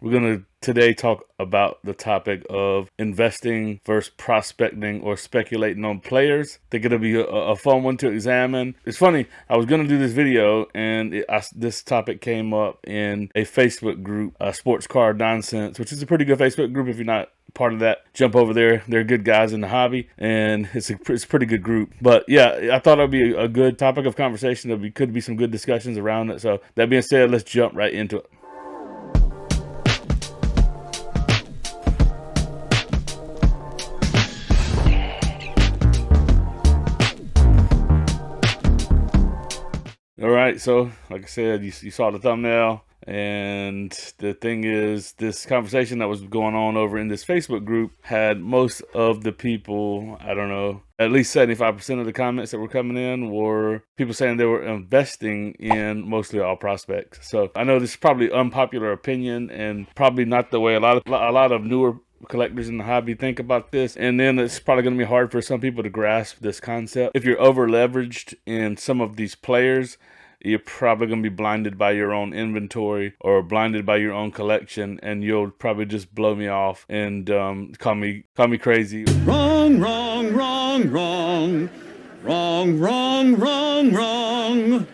We're going to today talk about the topic of investing versus prospecting or speculating on players. They're going to be a fun one to examine. It's funny, I was going to do this video and this topic came up in a Facebook group, Sports Card Nonsense, which is a pretty good Facebook group. If you're not part of that, jump over there. They're good guys in the hobby, and it's a pretty good group. But yeah, I thought it'd be a good topic of conversation. Could be some good discussions around it. So that being said, let's jump right into it. All right, so like I said, you saw the thumbnail, and the thing is, this conversation that was going on over in this Facebook group had most of the people, I don't know, at least 75% of the comments that were coming in were people saying they were investing in mostly all prospects. So I know this is probably unpopular opinion and probably not the way a lot of newer collectors in the hobby think about this, and then it's probably going to be hard for some people to grasp this concept. If you're over leveraged in some of these players, you're probably going to be blinded by your own inventory or blinded by your own collection, and you'll probably just blow me off and call me crazy. Wrong, wrong, wrong, wrong, wrong, wrong, wrong, wrong.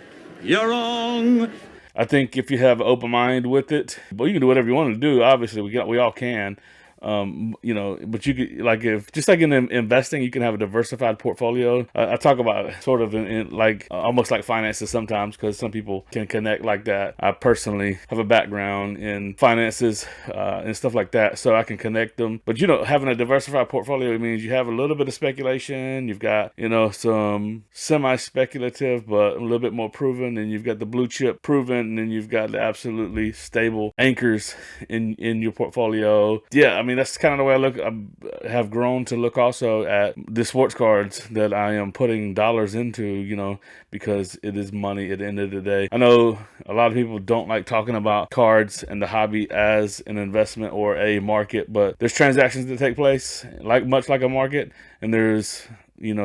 You're wrong. I think if you have an open mind with it, well, you can do whatever you want to do. Obviously, we all can. But you could, like, if just like in investing, you can have a diversified portfolio. I talk about it sort of in like almost like finances sometimes, because some people can connect like that. I personally have a background in finances and stuff like that, so I can connect them. But having a diversified portfolio means you have a little bit of speculation. You've got some semi-speculative, but a little bit more proven, and you've got the blue chip proven, and then you've got the absolutely stable anchors in your portfolio. Yeah, I mean, that's kind of the way I have grown to look also at the sports cards that I am putting dollars into, because it is money at the end of the day. I know a lot of people don't like talking about cards and the hobby as an investment or a market, but there's transactions that take place much like a market, and there's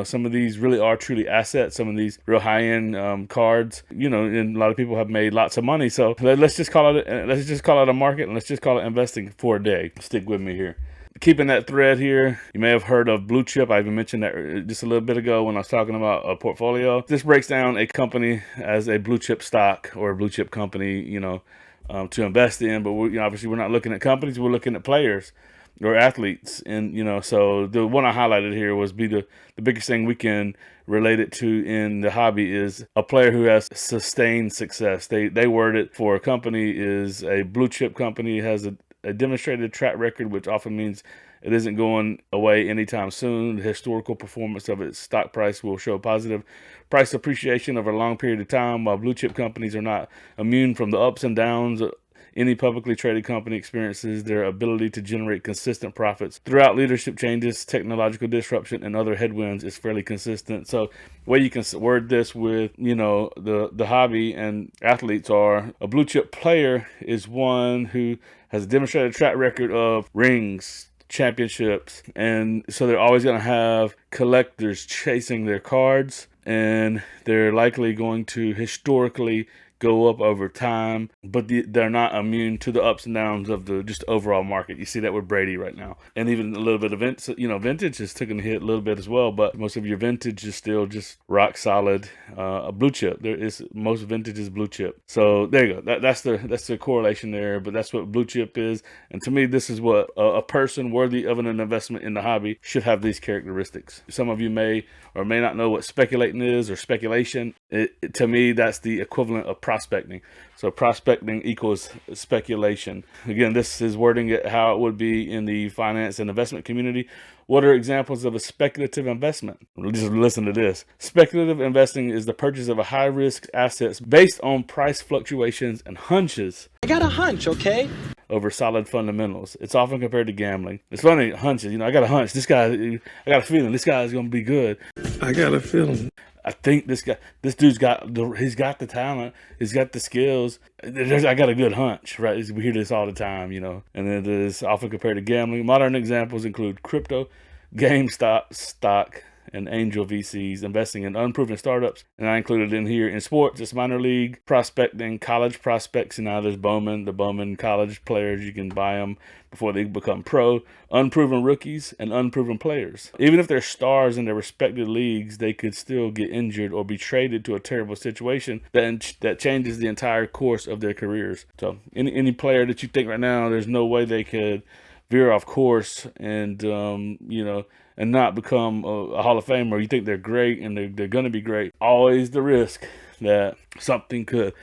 some of these really are truly assets. Some of these real high-end cards, and a lot of people have made lots of money. So let's just call it a market, and let's just call it investing for a day. Stick with me here. Keeping that thread here, you may have heard of blue chip. I even mentioned that just a little bit ago when I was talking about a portfolio. This breaks down a company as a blue chip stock or a blue chip company, to invest in. But obviously we're not looking at companies. We're looking at players or athletes. And so the one I highlighted here was the biggest thing we can relate it to in the hobby is a player who has sustained success. They word it for a company is a blue chip company, has a demonstrated track record, which often means it isn't going away anytime soon. The historical performance of its stock price will show positive price appreciation over a long period of time. While blue chip companies are not immune from the ups and downs any publicly traded company experiences, their ability to generate consistent profits throughout leadership changes, technological disruption, and other headwinds is fairly consistent. So the way you can word this with, the hobby and athletes are, a blue chip player is one who has a demonstrated track record of rings, championships, and so they're always going to have collectors chasing their cards, and they're likely going to historically go up over time, but they're not immune to the ups and downs of the just overall market. You see that with Brady right now, and even a little bit of vintage has taken a hit a little bit as well. But most of your vintage is still just rock solid. A blue chip. Most vintage is blue chip. So there you go. That's the correlation there. But that's what blue chip is, and to me, this is what a person worthy of an investment in the hobby should have these characteristics. Some of you may or may not know what speculating is or speculation. To me, that's the equivalent of prospecting. So prospecting equals speculation. Again, this is wording it how it would be in the finance and investment community. What are examples of a speculative investment? Just listen to this. Speculative investing is the purchase of a high-risk assets based on price fluctuations and hunches. I got a hunch, okay? Over solid fundamentals. It's often compared to gambling. It's funny, hunches. I got a hunch. I got a feeling this guy is going to be good. I got a feeling. I think this dude's he's got the talent, he's got the skills. I got a good hunch, right? We hear this all the time, and it is often compared to gambling. Modern examples include crypto, GameStop stock, and angel VCs investing in unproven startups. And I included in here in sports, it's minor league prospecting, college prospects. And now there's the Bowman college players. You can buy them before they become pro, unproven rookies, and unproven players. Even if they're stars in their respective leagues, they could still get injured or be traded to a terrible situation that changes the entire course of their careers. So any player that you think right now, there's no way they could veer off course and and not become a Hall of Famer. You think they're great and they're going to be great. Always the risk that something could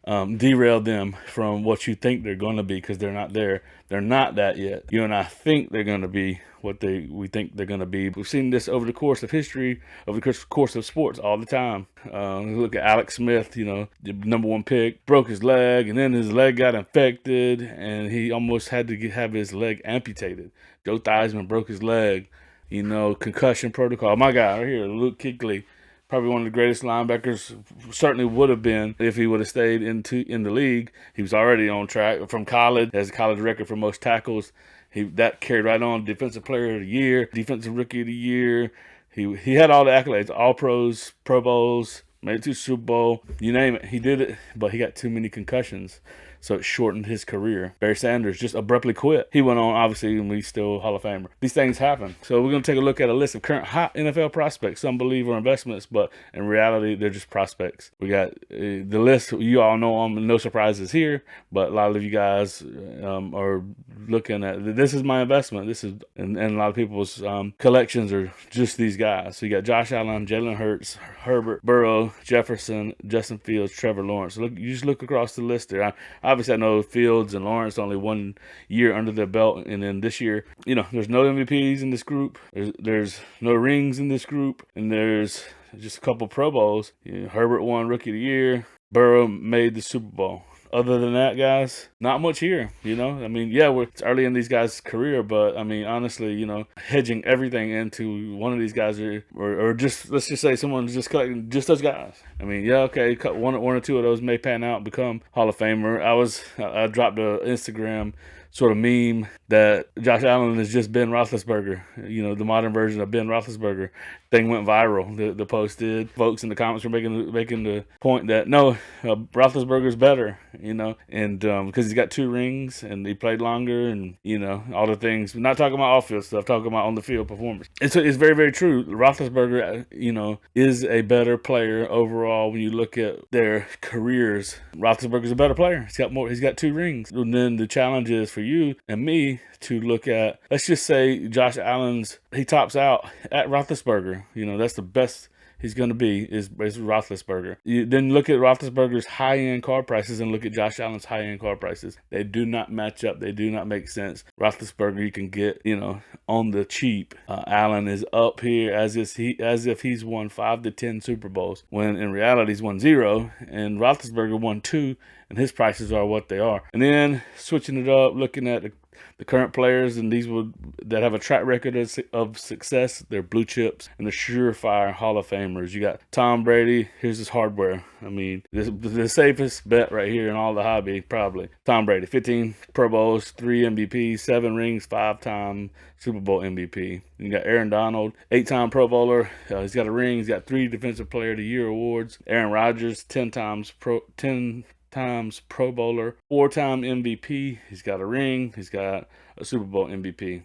derail them from what you think they're going to be, because they're not there. They're not that yet. You and I think they're going to be what we think they're going to be. We've seen this over the course of history, over the course of sports all the time. Look at Alex Smith, the number 1 pick, broke his leg, and then his leg got infected, and he almost had to have his leg amputated. Joe Theismann broke his leg, concussion protocol. My guy right here, Luke Kuechly, probably one of the greatest linebackers, certainly would have been if he would have stayed in the league. He was already on track from college, has a college record for most tackles. That carried right on. Defensive Player of the Year, Defensive Rookie of the Year. He had all the accolades, all pros, Pro Bowls, made it to Super Bowl, you name it. He did it, but he got too many concussions, so it shortened his career. Barry Sanders just abruptly quit. He went on, obviously, and he's still Hall of Famer. These things happen. So we're going to take a look at a list of current hot NFL prospects. Some believe are investments, but in reality, they're just prospects. We got the list. You all know them. No surprises here, but a lot of you guys are looking at, this is my investment. This is, and a lot of people's collections are just these guys. So you got Josh Allen, Jalen Hurts, Herbert, Burrow, Jefferson, Justin Fields, Trevor Lawrence. So you just look across the list there. Obviously, I know Fields and Lawrence only 1 year under their belt, and then this year, there's no MVPs in this group. There's no rings in this group, and there's just a couple Pro Bowls. Herbert won Rookie of the Year. Burrow made the Super Bowl. Other than that, guys, not much here, it's early in these guys' career, but, honestly, hedging everything into one of these guys or just, let's just say someone's just collecting just those guys. One or two of those may pan out and become Hall of Famer. I dropped an Instagram sort of meme that Josh Allen is just Ben Roethlisberger, the modern version of Ben Roethlisberger. Thing went viral. The post did. Folks in the comments were making the point that no, Roethlisberger's better, and because he's got 2 rings and he played longer, and all the things. We're not talking about off-field stuff, talking about on the field performance. It's very, very true. Roethlisberger, is a better player overall when you look at their careers. Roethlisberger's a better player. He's got 2 rings. And then the challenge is for you and me to look at, let's just say Josh Allen's, he tops out at Roethlisberger. That's the best he's going to be is Roethlisberger. You then look at Roethlisberger's high-end car prices and look at Josh Allen's high-end car prices. They do not match up. They do not make sense. Roethlisberger you can get, on the cheap. Allen is up here as if he's won 5 to 10 Super Bowls, when in reality he's won 0, and Roethlisberger won 2, and his prices are what they are. And then switching it up, looking at the current players, and these that have a track record of success, they're blue chips and the surefire Hall of Famers. You got Tom Brady. Here's his hardware. The safest bet right here in all the hobby, probably. Tom Brady, 15 Pro Bowls, 3 MVPs, 7 rings, 5-time Super Bowl MVP. You got Aaron Donald, 8-time Pro Bowler. He's got a ring. He's got 3 Defensive Player of the Year awards. Aaron Rodgers, 10 times Pro Bowler, 4-time MVP. He's got a ring. He's got a Super Bowl MVP.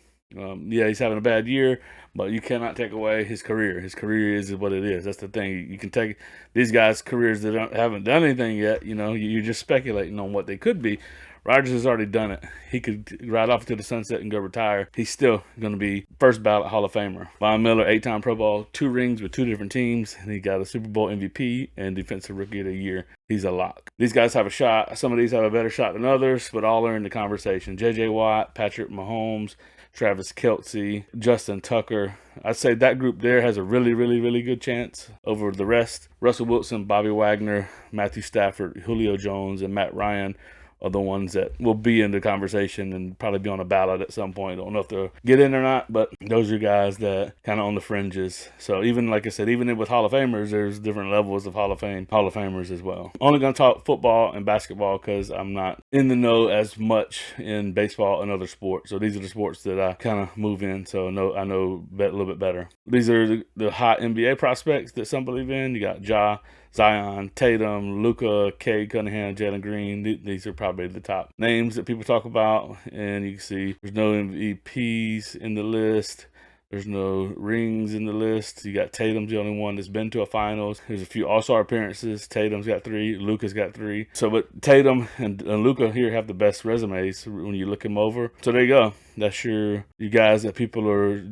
He's having a bad year, but you cannot take away his career. His career is what it is. That's the thing. You can take these guys' careers that haven't done anything yet. You're just speculating on what they could be. Rodgers has already done it. He could ride off to the sunset and go retire. He's still going to be first ballot Hall of Famer. Von Miller, 8-time Pro Bowl, 2 rings with 2 different teams, and he got a Super Bowl MVP and Defensive Rookie of the Year. He's a lock. These guys have a shot. Some of these have a better shot than others, but all are in the conversation. J.J. Watt, Patrick Mahomes, Travis Kelce, Justin Tucker. I'd say that group there has a really, really, really good chance over the rest. Russell Wilson, Bobby Wagner, Matthew Stafford, Julio Jones, and Matt Ryan are the ones that will be in the conversation and probably be on a ballot at some point. I don't know if they'll get in or not, but those are guys that kind of on the fringes. So even, like I said, even with Hall of Famers, there's different levels of Hall of Famers as well. Only going to talk football and basketball because I'm not in the know as much in baseball and other sports. So these are the sports that I kind of move in. So I know a little bit better. These are the hot NBA prospects that some believe in. You got Zion, Tatum, Luka, Cade Cunningham, Jalen Green. These are probably the top names that people talk about. And you can see there's no MVPs in the list. There's no rings in the list. You got Tatum's the only one that's been to a finals. There's a few All-Star appearances. Tatum's got 3. Luka's got 3. So, but Tatum and Luka here have the best resumes when you look them over. So there you go. That's you guys that people are,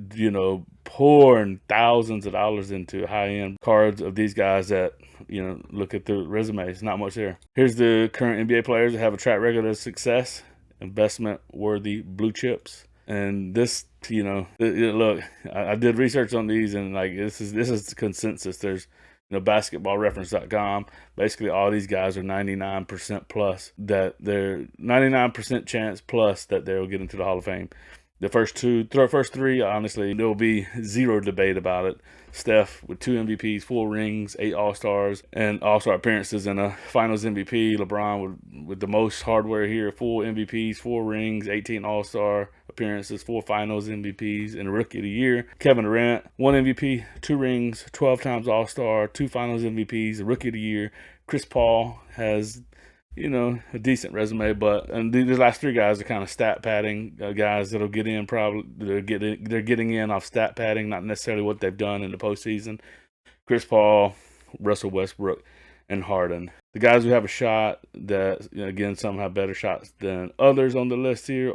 pouring thousands of dollars into high-end cards of these guys that, look at the resumes. Not much there. Here's the current NBA players that have a track record of success, investment-worthy blue chips. And this, look, I did research on these, and like this is consensus. There's, basketballreference.com. Basically, all these guys are 99% plus that they're 99% chance plus that they'll get into the Hall of Fame. The first 3, honestly, there will be zero debate about it. Steph with 2 MVPs, 4 rings, 8 All-Stars, and All-Star appearances, and a Finals MVP. LeBron with the most hardware here, 4 MVPs, 4 rings, 18 All-Star appearances, 4 Finals MVPs, and a Rookie of the Year. Kevin Durant, 1 MVP, 2 rings, 12 times All-Star, 2 Finals MVPs, a Rookie of the Year. Chris Paul has a decent resume, and these last 3 guys are kind of stat padding guys that'll get in. Probably they're getting in off stat padding, not necessarily what they've done in the postseason. Chris Paul, Russell Westbrook, and Harden. The guys who have a shot that again, some have better shots than others on the list here,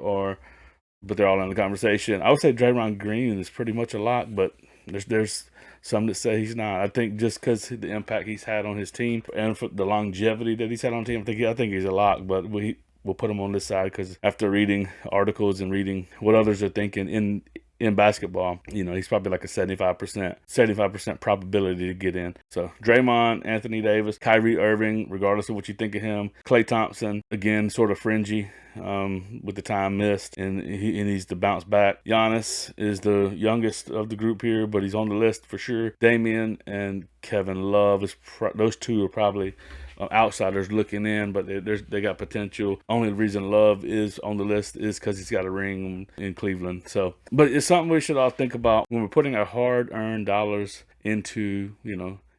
but they're all in the conversation. I would say Draymond Green is pretty much a lock, but there's some that say he's not. I think just because the impact he's had on his team and for the longevity that he's had on the team, I think he's a lock. But we'll put him on this side because after reading articles and reading what others are thinking in basketball, he's probably like a 75% probability to get in. So Draymond, Anthony Davis, Kyrie Irving, regardless of what you think of him. Klay Thompson, again, sort of fringy with the time missed, and he needs to bounce back. Giannis is the youngest of the group here, but he's on the list for sure. Damian and Kevin Love, those 2 are probably outsiders looking in, but they got potential. Only the reason Love is on the list is because he's got a ring in Cleveland. So, but it's something we should all think about when we're putting our hard-earned dollars into,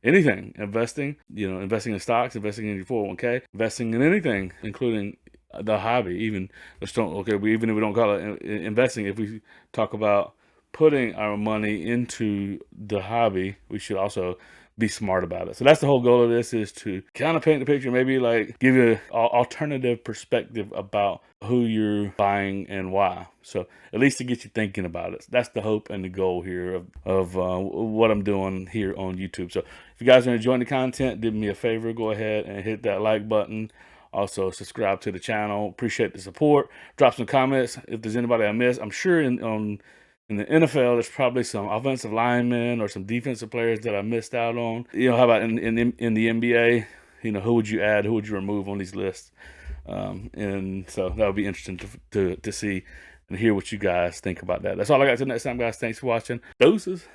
anything. Investing in stocks, investing in your 401k, investing in anything, including the hobby. Even if we don't call it investing, if we talk about putting our money into the hobby, we should also be smart about it. So that's the whole goal of this, is to kind of paint the picture, maybe like give you an alternative perspective about who you're buying and why. So at least to get you thinking about it. That's the hope and the goal here of what I'm doing here on YouTube. So if you guys are enjoying the content, do me a favor, go ahead and hit that like button. Also subscribe to the channel. Appreciate the support. Drop some comments if there's anybody I missed. I'm sure in the NFL, there's probably some offensive linemen or some defensive players that I missed out on. How about in the NBA? Who would you add? Who would you remove on these lists? And so that would be interesting to see and hear what you guys think about that. That's all I got till next time, guys. Thanks for watching. Doses.